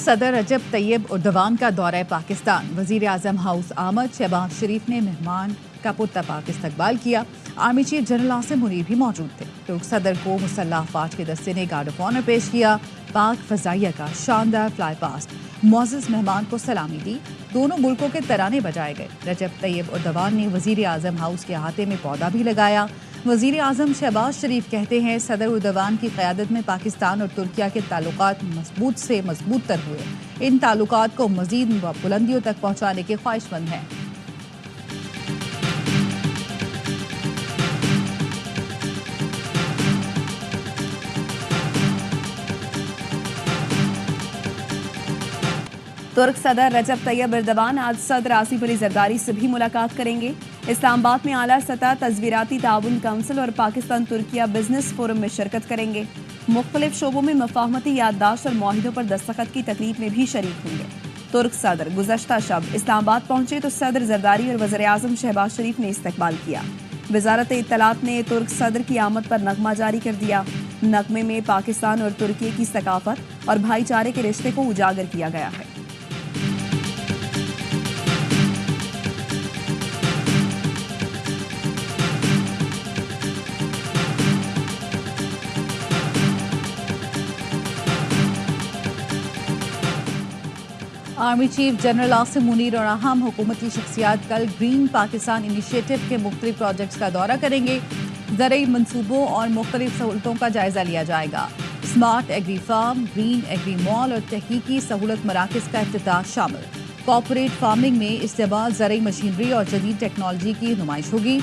صدر رجب طیب اردوان کا دورہ پاکستان، وزیر اعظم ہاؤس آمد، شہباز شریف نے مہمان کا پرتپاک استقبال کیا۔ Army chief general Asim Munir بھی موجود تھے۔ ترک صدر کو مسلح افواج کے دستے نے گارڈ آف آنر پیش کیا۔ پاک فضائیہ کا شاندار فلائی پاسٹ، معزز مہمان کو سلامی دی، دونوں ملکوں کے ترانے بجائے گئے۔ رجب طیب اردوان نے وزیر اعظم ہاؤس کے احاطے میں پودا بھی لگایا۔ وزیر اعظم شہباز شریف کہتے ہیں صدر اردوان کی قیادت میں پاکستان اور ترکیہ کے تعلقات مضبوط سے مضبوط تر ہوئے۔ ان تعلقات کو مزید بلندیوں تک پہنچانے کے خواہش مند ہیں۔ ترک صدر رجب طیب اردوان آج صدر آصف علی زرداری سے بھی ملاقات کریں گے۔ اسلام آباد میں اعلیٰ سطح تصویراتی تعاون کونسل اور پاکستان ترکیہ بزنس فورم میں شرکت کریں گے۔ مختلف شعبوں میں مفاہمتی یادداشت اور معاہدوں پر دستخط کی تقریب میں بھی شریک ہوں گے۔ ترک صدر گزشتہ شب اسلام آباد پہنچے تو صدر زرداری اور وزیر اعظم شہباز شریف نے استقبال کیا۔ وزارت اطلاعات نے ترک صدر کی آمد پر نغمہ جاری کر دیا۔ نغمے میں پاکستان اور ترکیے کی ثقافت اور بھائی چارے کے رشتے کو اجاگر کیا گیا ہے۔ Army chief general Asim Munir اور اہم حکومتی شخصیات کل گرین پاکستان انیشیٹو کے مختلف پروجیکٹس کا دورہ کریں گے۔ زرعی منصوبوں اور مختلف سہولتوں کا جائزہ لیا جائے گا۔ Smart agri farm, green agri mall اور تحقیقی سہولت مراکز کا افتتاح شامل۔ کارپوریٹ فارمنگ میں استعمال زرعی مشینری اور جدید ٹیکنالوجی کی نمائش ہوگی۔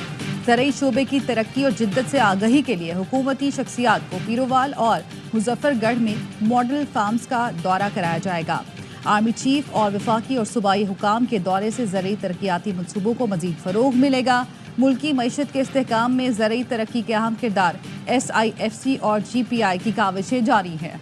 زرعی شعبے کی ترقی اور جدت سے آگہی کے لیے حکومتی شخصیات کو پیروال اور مظفر گڑھ میں ماڈل فارمز کا دورہ کرایا جائے گا۔ آرمی چیف اور وفاقی اور صوبائی حکام کے دورے سے زرعی ترقیاتی منصوبوں کو مزید فروغ ملے گا۔ ملکی معیشت کے استحکام میں زرعی ترقی کے اہم کردار، SIFC اور GPI کی کاوشیں جاری ہیں۔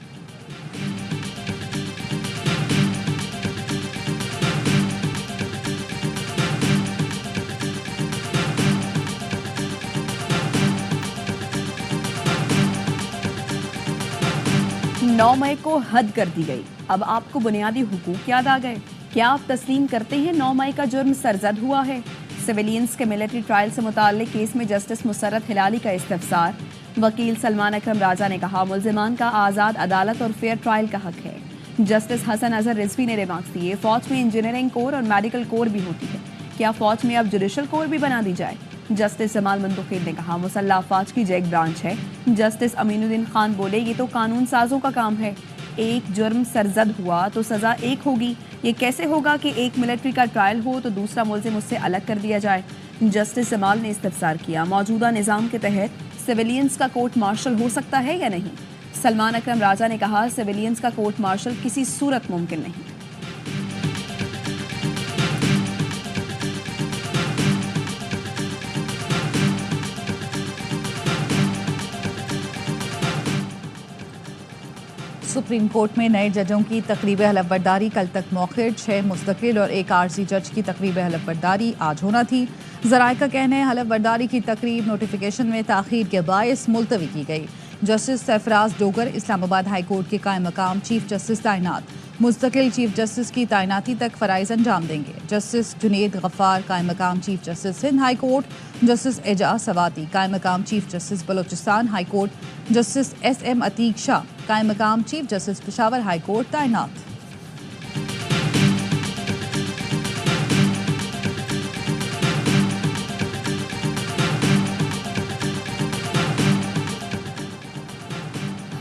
نو مئی کو حد کر دی گئی، اب آپ کو بنیادی حقوق یاد آ گئے؟ کیا آپ تسلیم کرتے ہیں 9 مئی کا جرم سرزد ہوا ہے؟ سویلینز کے ملٹری ٹرائل سے متعلق کیس میں جسٹس مسرت ہلالی کا استفسار۔ وکیل سلمان اکرم راجہ نے کہا ملزمان کا آزاد عدالت اور فیئر ٹرائل کا حق ہے۔ جسٹس حسن اظہر رضوی نے ریمارکس دیے فوج میں انجینئرنگ کور اور میڈیکل کور بھی ہوتی ہے، کیا فوج میں اب جوڈیشل کور بھی بنا دی جائے؟ جسٹس جمال مندوخیل نے کہا مسلح افواج کی جیک برانچ ہے۔ جسٹس امین الدین خان بولے یہ تو قانون سازوں کا کام ہے، ایک جرم سرزد ہوا تو سزا ایک ہوگی، یہ کیسے ہوگا کہ ایک ملٹری کا ٹرائل ہو تو دوسرا ملزم اس سے الگ کر دیا جائے؟ جسٹس جمال نے استفسار کیا موجودہ نظام کے تحت سویلینز کا کورٹ مارشل ہو سکتا ہے یا نہیں؟ سلمان اکرم راجہ نے کہا سویلینز کا کورٹ مارشل کسی صورت ممکن نہیں۔ سپریم کورٹ میں نئے ججوں کی تقریب حلف برداری کل تک مؤخر، 6 مستقل اور 1 عارضی جج کی تقریب حلف برداری آج ہونا تھی۔ ذرائع کا کہنا ہے حلف برداری کی تقریب نوٹیفیکیشن میں تاخیر کے باعث ملتوی کی گئی۔ جسٹس سرفراز ڈوگر اسلام آباد ہائی کورٹ کے قائم مقام چیف جسٹس تعینات، مستقل چیف جسٹس کی تعیناتی تک فرائض انجام دیں گے۔ جسٹس جنید غفار قائم مقام chief justice Sindh high court, justice Ejaz Swati قائم مقام chief justice Balochistan high court, justice SM Atiq Shah قائم مقام chief justice Peshawar high court تعینات۔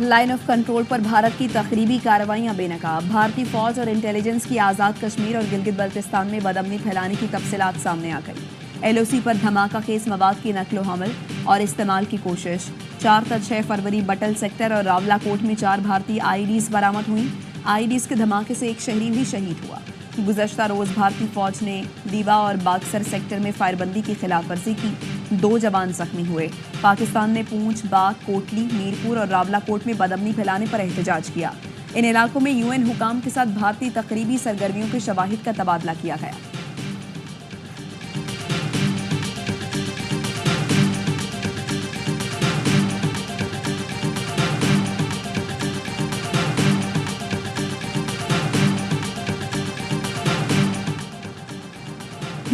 لائن آف کنٹرول پر بھارت کی تخریبی کارروائیاں بے نقاب۔ بھارتی فوج اور انٹیلیجنس کی آزاد کشمیر اور گلگت بلتستان میں بدامنی پھیلانے کی تفصیلات سامنے آ گئی۔ LOC پر دھماکہ خیز مواد کی نقل و حمل اور استعمال کی کوشش۔ 4 تا 6 فروری بٹل سیکٹر اور راولا کوٹ میں 4 بھارتی IEDs برآمد ہوئیں۔ IEDs کے دھماکے سے ایک شہری بھی شہید ہوا۔ گزشتہ روز بھارتی فوج نے دیوا اور باگسر سیکٹر میں فائر بندی کی خلاف ورزی کی، 2 جوان زخمی ہوئے۔ پاکستان نے پونچھ، باغ، کوٹلی، میرپور اور راولا کوٹ میں بدامنی پھیلانے پر احتجاج کیا۔ ان علاقوں میں UN حکام کے ساتھ بھارتی تقریبی سرگرمیوں کے شواہد کا تبادلہ کیا گیا۔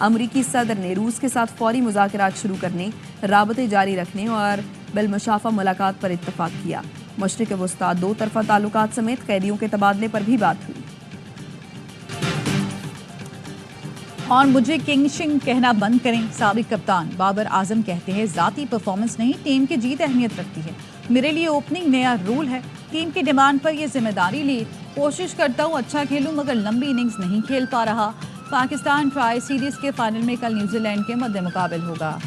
امریکی صدر نے روس کے ساتھ فوری مذاکرات شروع کرنے، رابطے جاری رکھنے اور بالمشافہ ملاقات پر اتفاق کیا۔ مشرق وسطیٰ دو طرفہ تعلقات سمیت قیدیوں کے تبادلے پر بھی بات ہوئی۔ اور مجھے کنگ شنگ کہنا بند کریں، سابق کپتان بابر اعظم کہتے ہیں ذاتی پرفارمنس نہیں، ٹیم کی جیت اہمیت رکھتی ہے۔ میرے لیے اوپننگ نیا رول ہے، ٹیم کی ڈیمانڈ پر یہ ذمہ داری لی، کوشش کرتا ہوں اچھا کھیلوں مگر لمبی اننگز نہیں کھیل پا رہا۔ پاکستان ٹرائی سیریز کے فائنل میں کل نیوزی لینڈ کے مد مقابل ہوگا۔